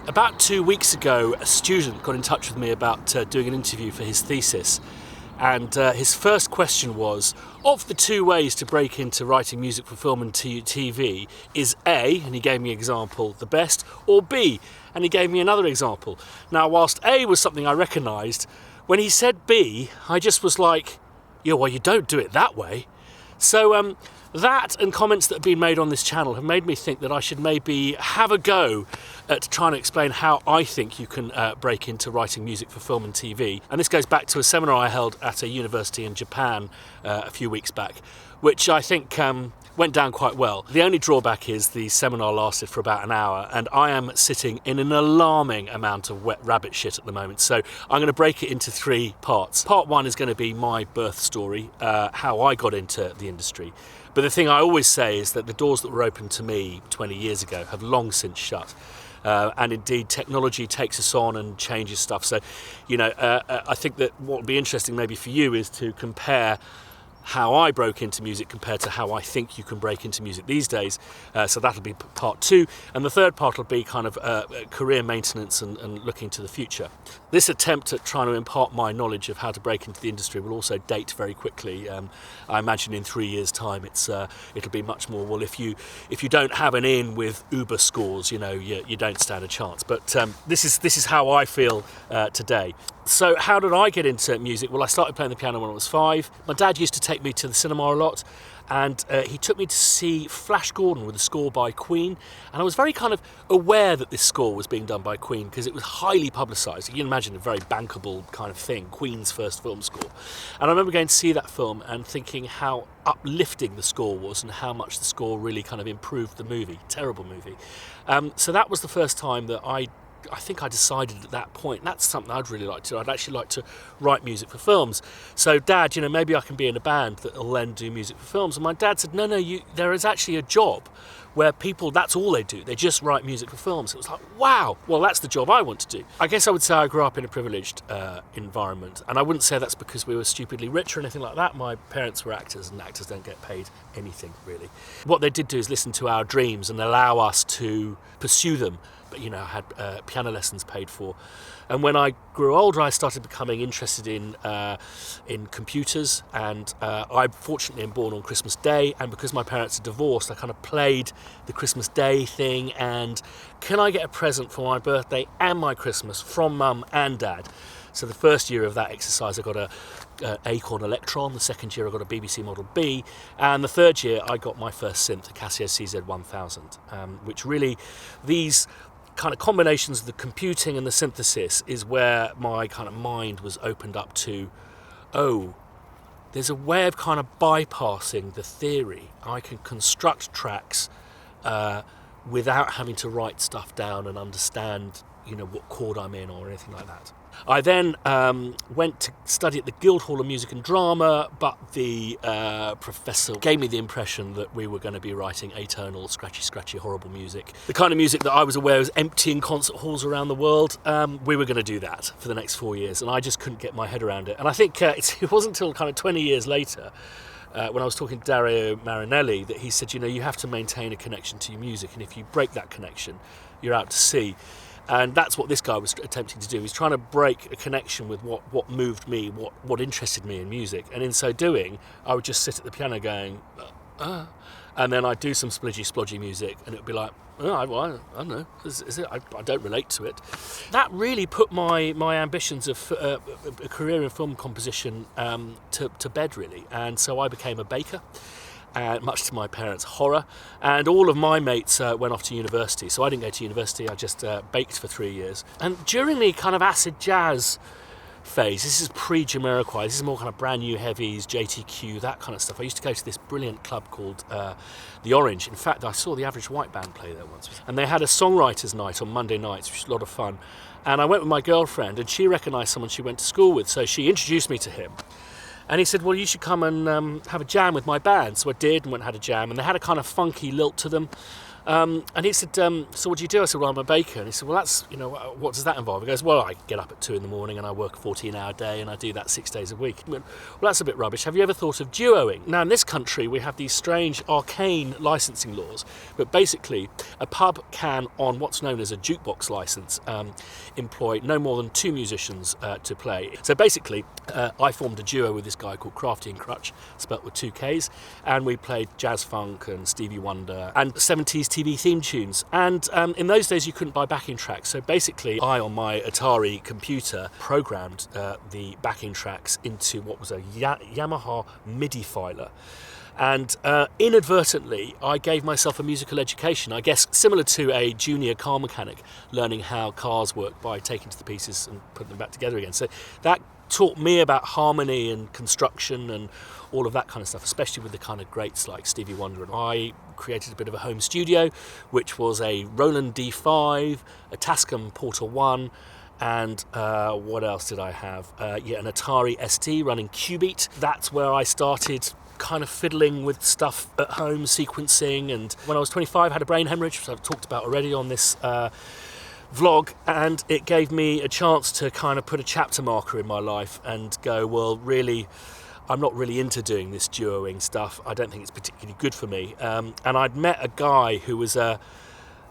About 2 weeks ago, a student got in touch with me about doing an interview for his thesis. And his first question was, of the two ways to break into writing music for film and TV, is A, and he gave me an example, the best, or B, and he gave me another example. Now, whilst A was something I recognised, when he said B, I just was like, yeah, well, you don't do it that way. So that and comments that have been made on this channel have made me think that I should maybe have a go at trying to explain how I think you can break into writing music for film and TV. And this goes back to a seminar I held at a university in Japan a few weeks back, which I think went down quite well. The only drawback is the seminar lasted for about an hour and I am sitting in an alarming amount of wet rabbit shit at the moment. So I'm going to break it into 3 parts. Part 1 is going to be my birth story, how I got into the industry. But the thing I always say is that the doors that were open to me 20 years ago have long since shut. And indeed, technology takes us on and changes stuff. So, I think that what would be interesting maybe for you is to compare how I broke into music compared to how I think you can break into music these days. So that'll be part 2. And the third part will be kind of career maintenance and looking to the future. This attempt at trying to impart my knowledge of how to break into the industry will also date very quickly. I imagine in 3 years' time it'll be much more, well, if you don't have an in with Uber scores, you don't stand a chance. But this is how I feel today. So how did I get into music? Well, I started playing the piano when I was 5. My dad used to take me to the cinema a lot, and he took me to see Flash Gordon with a score by Queen, and I was very kind of aware that this score was being done by Queen because it was highly publicised. You can imagine a very bankable kind of thing, Queen's first film score. And I remember going to see that film and thinking how uplifting the score was and how much the score really kind of improved the movie. Terrible movie. So that was the first time that I think I decided at that point that's something I'd really like to do. I'd actually like to write music for films. So Dad, maybe I can be in a band that'll then do music for films. And my dad said, no, there is actually a job where people, that's all they do. They just write music for films. It was like, wow, well, that's the job I want to do. I guess I would say I grew up in a privileged environment. And I wouldn't say that's because we were stupidly rich or anything like that. My parents were actors, and actors don't get paid anything, really. What they did do is listen to our dreams and allow us to pursue them. But, I had piano lessons paid for. And when I grew older, I started becoming interested in computers, and I fortunately am born on Christmas Day, and because my parents are divorced, I kind of played the Christmas Day thing, and can I get a present for my birthday and my Christmas from Mum and Dad? So the first year of that exercise, I got a Acorn Electron. The second year, I got a BBC Model B, and the third year, I got my first synth, a Casio CZ1000, which really, these kind of combinations of the computing and the synthesis is where my kind of mind was opened up to, there's a way of kind of bypassing the theory. I can construct tracks without having to write stuff down and understand, what chord I'm in or anything like that. I then went to study at the Guildhall of Music and Drama, but the professor gave me the impression that we were going to be writing atonal, scratchy, horrible music. The kind of music that I was aware was emptying concert halls around the world. We were going to do that for the next 4 years, and I just couldn't get my head around it. And I think it wasn't until kind of 20 years later, when I was talking to Dario Marinelli, that he said, you have to maintain a connection to your music, and if you break that connection, you're out to sea. And that's what this guy was attempting to do. He's trying to break a connection with what moved me, what interested me in music. And in so doing, I would just sit at the piano going, and then I'd do some splodgy music, and it would be like, I don't know, is it? I don't relate to it. That really put my ambitions of a career in film composition to bed, really. And so I became a baker. Much to my parents' horror, and all of my mates went off to university, so I didn't go to university. I just baked for 3 years. And during the kind of acid jazz phase, this is pre-Jamiroquai, this is more kind of brand new heavies, JTQ, that kind of stuff. I used to go to this brilliant club called The Orange. In fact, I saw the Average White Band play there once, and they had a songwriters night on Monday nights, which was a lot of fun. And I went with my girlfriend, and she recognised someone she went to school with, so she introduced me to him. And he said, well, you should come and have a jam with my band. So I did, and went and had a jam. And they had a kind of funky lilt to them. And he said, so what do you do? I said, well, I'm a baker. And he said, well, that's, what does that involve? He goes, well, I get up at 2 a.m. and I work a 14-hour day and I do that 6 days a week. I went, well, that's a bit rubbish. Have you ever thought of duoing? Now, in this country, we have these strange, arcane licensing laws, but basically, a pub can, on what's known as a jukebox license, employ no more than 2 musicians to play. So basically, I formed a duo with this guy called Crafty and Crutch, spelt with 2 Ks, and we played jazz funk and Stevie Wonder and 70s TV theme tunes. And in those days, you couldn't buy backing tracks. So basically, I, on my Atari computer, programmed the backing tracks into what was a Yamaha MIDI filer. And inadvertently, I gave myself a musical education, I guess similar to a junior car mechanic learning how cars work by taking to the pieces and putting them back together again. So that taught me about harmony and construction and all of that kind of stuff, especially with the kind of greats like Stevie Wonder. And I created a bit of a home studio, which was a Roland D5, a Tascam Porter 1, and what else did I have? An Atari ST running Qbeat. That's where I started kind of fiddling with stuff at home, sequencing. And when I was 25, I had a brain hemorrhage, which I've talked about already on this vlog, and it gave me a chance to kind of put a chapter marker in my life and go, well, really, I'm not really into doing this duoing stuff. I don't think it's particularly good for me. And I'd met a guy who was a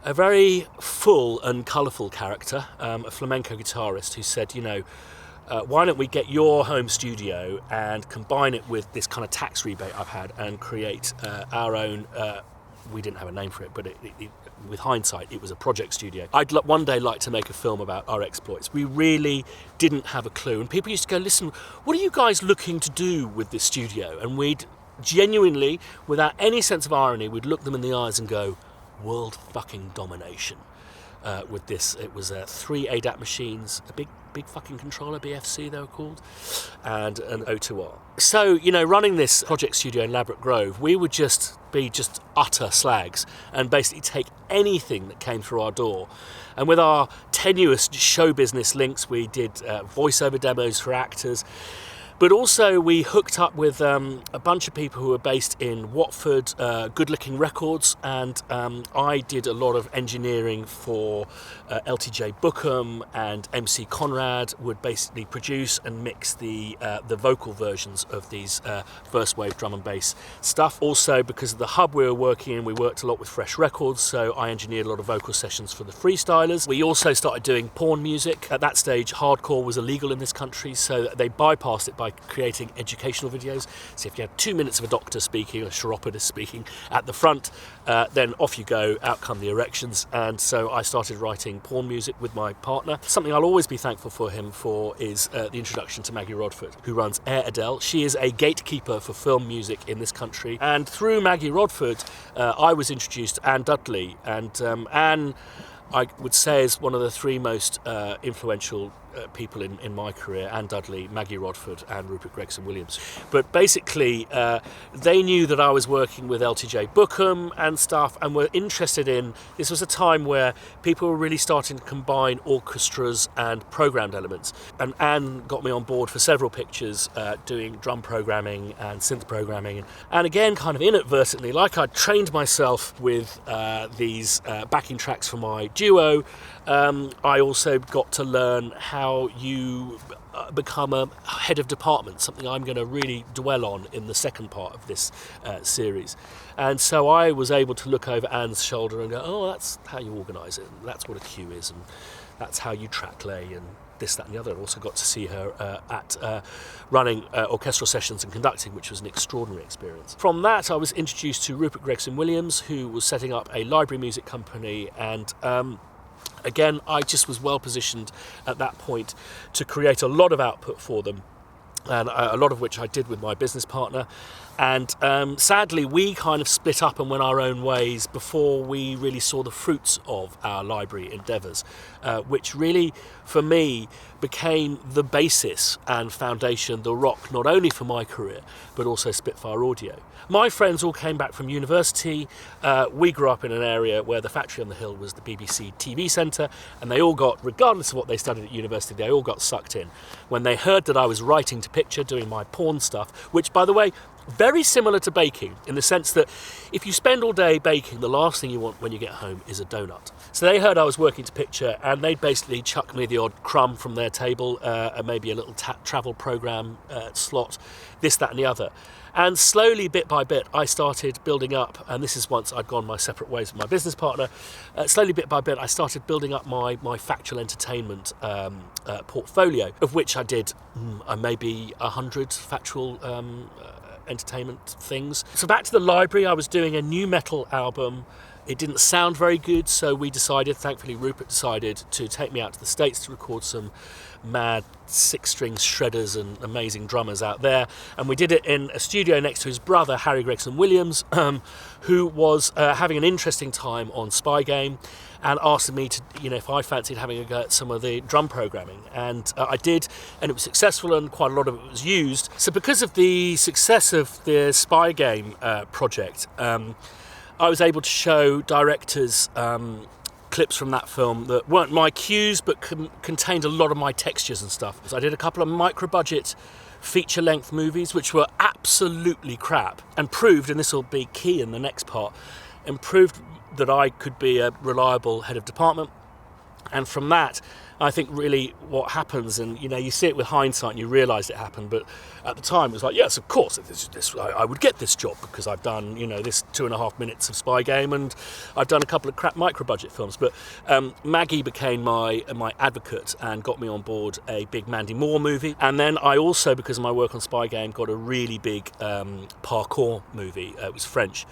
very full and colourful character, a flamenco guitarist, who said, why don't we get your home studio and combine it with this kind of tax rebate I've had and create our own, we didn't have a name for it, but with hindsight, it was a project studio. I'd one day like to make a film about our exploits. We really didn't have a clue. And people used to go, listen, what are you guys looking to do with this studio? And we'd genuinely, without any sense of irony, we'd look them in the eyes and go, world fucking domination. With this, it was 3 ADAT machines, a big fucking controller, BFC they were called, and an O2R. So, running this project studio in Ladbroke Grove, we would just be utter slags and basically take anything that came through our door. And with our tenuous show business links, we did voiceover demos for actors. But also we hooked up with a bunch of people who were based in Watford, Good Looking Records, and I did a lot of engineering for LTJ Bookham, and MC Conrad would basically produce and mix the vocal versions of these first wave drum and bass stuff. Also, because of the hub we were working in, we worked a lot with Fresh Records, so I engineered a lot of vocal sessions for the freestylers. We also started doing porn music. At that stage, hardcore was illegal in this country, so they bypassed it by creating educational videos. So if you had 2 minutes of a doctor speaking, a chiropodist speaking at the front, then off you go, out come the erections. And so I started writing porn music with my partner. Something I'll always be thankful for him for is the introduction to Maggie Rodford, who runs Air Adele. She is a gatekeeper for film music in this country. And through Maggie Rodford, I was introduced to Anne Dudley. And Anne, I would say, is one of the 3 most influential people in my career: Anne Dudley, Maggie Rodford, and Rupert Gregson-Williams. But basically, they knew that I was working with LTJ Bookham and stuff, and were interested in. This was a time where people were really starting to combine orchestras and programmed elements. And Anne got me on board for several pictures, doing drum programming and synth programming. And again, kind of inadvertently, like I'd trained myself with these backing tracks for my duo, I also got to learn how you become a head of department, something I'm going to really dwell on in the second part of this series. And so I was able to look over Anne's shoulder and go, oh, that's how you organise it, and that's what a cue is, and that's how you track lay, and this, that and the other. I also got to see her at running orchestral sessions and conducting, which was an extraordinary experience. From that, I was introduced to Rupert Gregson-Williams, who was setting up a library music company, and again, I just was well positioned at that point to create a lot of output for them, and a lot of which I did with my business partner. And sadly, we kind of split up and went our own ways before we really saw the fruits of our library endeavours, which really, for me, became the basis and foundation, the rock, not only for my career, but also Spitfire Audio. My friends all came back from university. We grew up in an area where the Factory on the Hill was the BBC TV centre, and they all got, regardless of what they studied at university, they all got sucked in. When they heard that I was writing to picture, doing my porn stuff, which, by the way, Very similar to baking in the sense that if you spend all day baking, the last thing you want when you get home is a donut. So they heard I was working to picture, and they'd basically chuck me the odd crumb from their table, and maybe a little travel program slot, this, that and the other. And slowly, bit by bit, I started building up, and this is once I'd gone my separate ways with my business partner, slowly, bit by bit, I started building up my factual entertainment portfolio, of which I did maybe 100 factual entertainment things. So back to the library, I was doing a new metal album. It didn't sound very good, so we decided, thankfully Rupert decided, to take me out to the States to record some mad 6-string shredders and amazing drummers out there. And we did it in a studio next to his brother, Harry Gregson Williams, who was having an interesting time on Spy Game, and asked me to, if I fancied having a go at some of the drum programming. And I did, and it was successful, and quite a lot of it was used. So because of the success of the Spy Game project, I was able to show directors clips from that film that weren't my cues, but contained a lot of my textures and stuff. So I did a couple of micro-budget feature-length movies, which were absolutely crap, and proved, and this will be key in the next part, and proved that I could be a reliable head of department. And from that, I think really what happens, and you see it with hindsight and you realise it happened, but at the time it was like, yes, of course, I would get this job because I've done, this 2.5 minutes of Spy Game, and I've done a couple of crap micro-budget films. But Maggie became my advocate and got me on board a big Mandy Moore movie. And then I also, because of my work on Spy Game, got a really big parkour movie. It was French.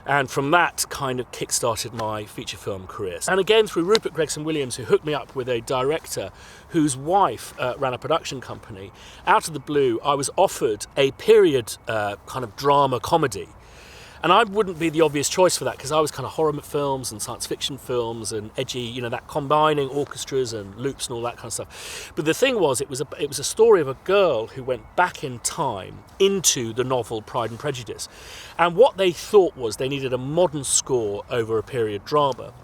And from that kind of kick-started my feature film career. And again, through Rupert Gregson Williams, who hooked me up with a director whose wife ran a production company. Out of the blue, I was offered a period kind of drama comedy. And I wouldn't be the obvious choice for that, because I was kind of horror films and science fiction films and edgy, that combining orchestras and loops and all that kind of stuff. But the thing was, it was a story of a girl who went back in time into the novel Pride and Prejudice. And what they thought was they needed a modern score over a period drama.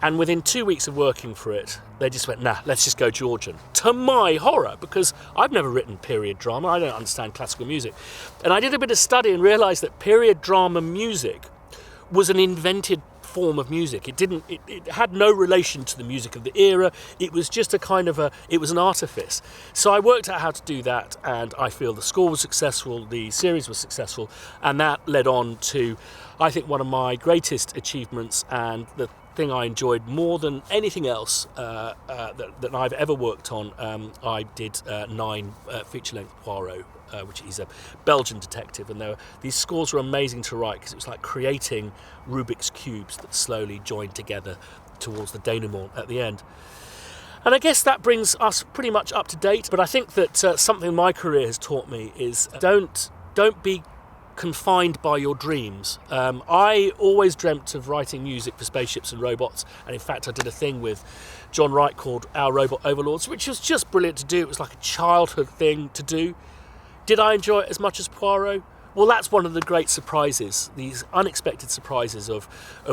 And within 2 weeks of working for it, they just went, nah, let's just go Georgian. To my horror, because I've never written period drama, I don't understand classical music. And I did a bit of study and realised that period drama music was an invented form of music. It had no relation to the music of the era. It was just it was an artifice. So I worked out how to do that, and I feel the score was successful, the series was successful, and that led on to, I think, one of my greatest achievements, and the thing I enjoyed more than anything else that I've ever worked on. I did 9 feature-length Poirot, which is a Belgian detective, and these scores were amazing to write because it was like creating Rubik's cubes that slowly joined together towards the denouement at the end. And I guess that brings us pretty much up to date. But I think that something my career has taught me is don't be confined by your dreams. I always dreamt of writing music for spaceships and robots, and in fact I did a thing with John Wright called Our Robot Overlords, which was just brilliant to do. It was like a childhood thing to do. Did I enjoy it as much as Poirot? Well, that's one of the great surprises, these unexpected surprises of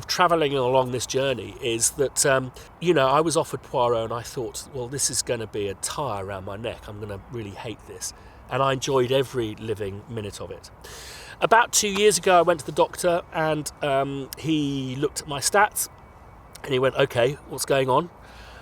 travelling along this journey, is that, I was offered Poirot and I thought, well, this is going to be a tie around my neck. I'm going to really hate this. And I enjoyed every living minute of it. About 2 years ago, I went to the doctor, and he looked at my stats and he went, okay, what's going on?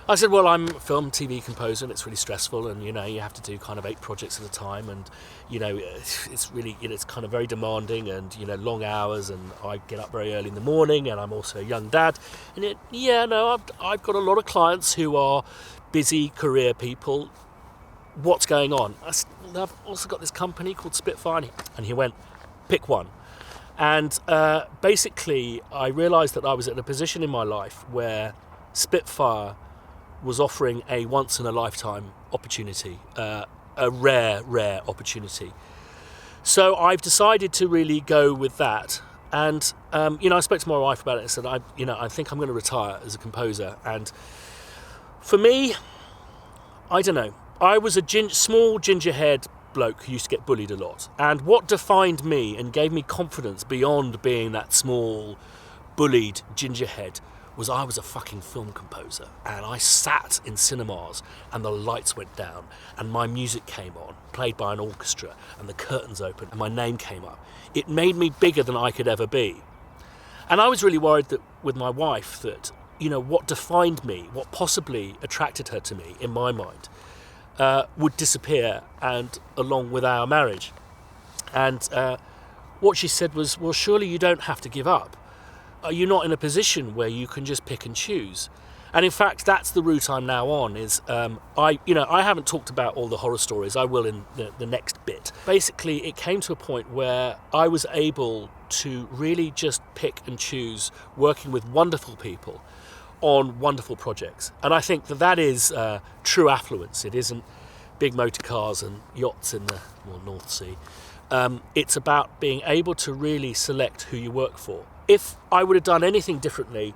I said, well, I'm a film TV composer and it's really stressful, and you have to do kind of 8 projects at a time, and it's really, it's kind of very demanding, and long hours, and I get up very early in the morning, and I'm also a young dad. And I've got a lot of clients who are busy career people. What's going on? I said, well, I've also got this company called Spitfire, and he went, pick one. And basically I realised that I was at a position in my life where Spitfire was offering a once-in-a-lifetime opportunity, a rare opportunity. So I've decided to really go with that. And, I spoke to my wife about it and said, I think I'm going to retire as a composer. And for me, I don't know. I was a small ginger-haired bloke who used to get bullied a lot. And what defined me and gave me confidence beyond being that small, bullied gingerhead was I was a fucking film composer, and I sat in cinemas and the lights went down and my music came on, played by an orchestra, and the curtains opened and my name came up. It made me bigger than I could ever be. And I was really worried that with my wife that, what defined me, what possibly attracted her to me in my mind, would disappear, and along with our marriage. And what she said was, well, surely you don't have to give up. You're not in a position where you can just pick and choose. And in fact, that's the route I'm now on. Is I haven't talked about all the horror stories. I will in the next bit. Basically, it came to a point where I was able to really just pick and choose, working with wonderful people on wonderful projects. And I think that is true affluence. It isn't big motor cars and yachts in the North Sea. It's about being able to really select who you work for. If I would have done anything differently,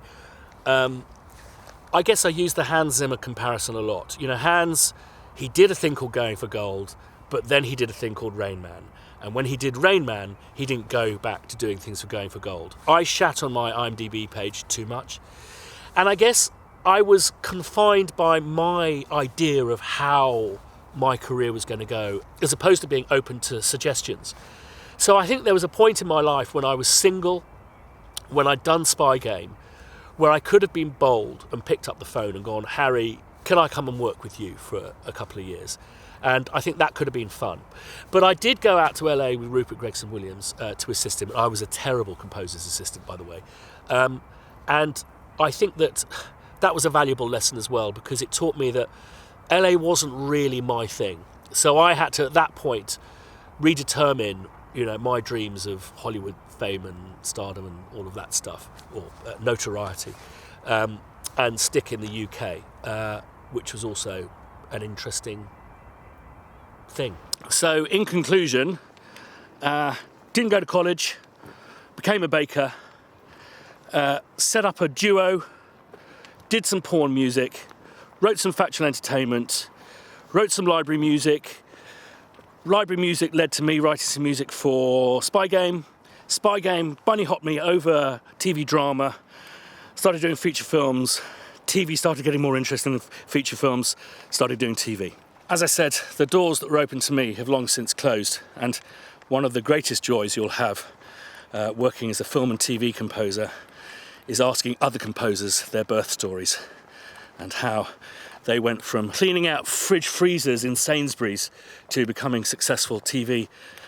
I guess I use the Hans Zimmer comparison a lot. Hans, he did a thing called Going for Gold, but then he did a thing called Rain Man. And when he did Rain Man, he didn't go back to doing things for Going for Gold. I shat on my IMDb page too much. And I guess I was confined by my idea of how my career was going to go, as opposed to being open to suggestions. So I think there was a point in my life when I was single, when I'd done Spy Game, where I could have been bold and picked up the phone and gone, Harry, can I come and work with you for a couple of years? And I think that could have been fun. But I did go out to LA with Rupert Gregson-Williams to assist him. I was a terrible composer's assistant, by the way. And I think that was a valuable lesson as well, because it taught me that LA wasn't really my thing. So I had to, at that point, redetermine, my dreams of Hollywood fame and stardom and all of that stuff, or notoriety, and stick in the UK, which was also an interesting thing. So in conclusion, didn't go to college, became a baker, set up a duo, did some porn music, wrote some factual entertainment, wrote some library music. Library music led to me writing some music for Spy Game. Spy Game bunny hopped me over TV drama, started doing feature films. TV started getting more interesting in feature films, started doing TV. As I said, the doors that were open to me have long since closed, and one of the greatest joys you'll have working as a film and TV composer is asking other composers their birth stories and how they went from cleaning out fridge freezers in Sainsbury's to becoming successful TV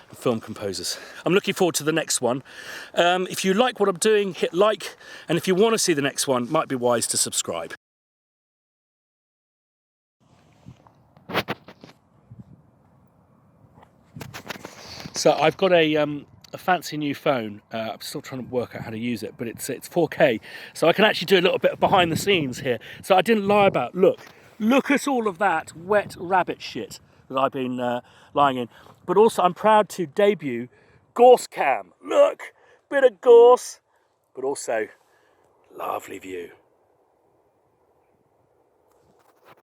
and film composers. I'm looking forward to the next one. If you like what I'm doing, hit like, and if you want to see the next one, it might be wise to subscribe. So I've got a fancy new phone. I'm still trying to work out how to use it, but it's 4K, so I can actually do a little bit of behind the scenes here. So I didn't lie about, look at all of that wet rabbit shit that I've been lying in. But also I'm proud to debut Gorse Cam. Look, bit of gorse, but also lovely view.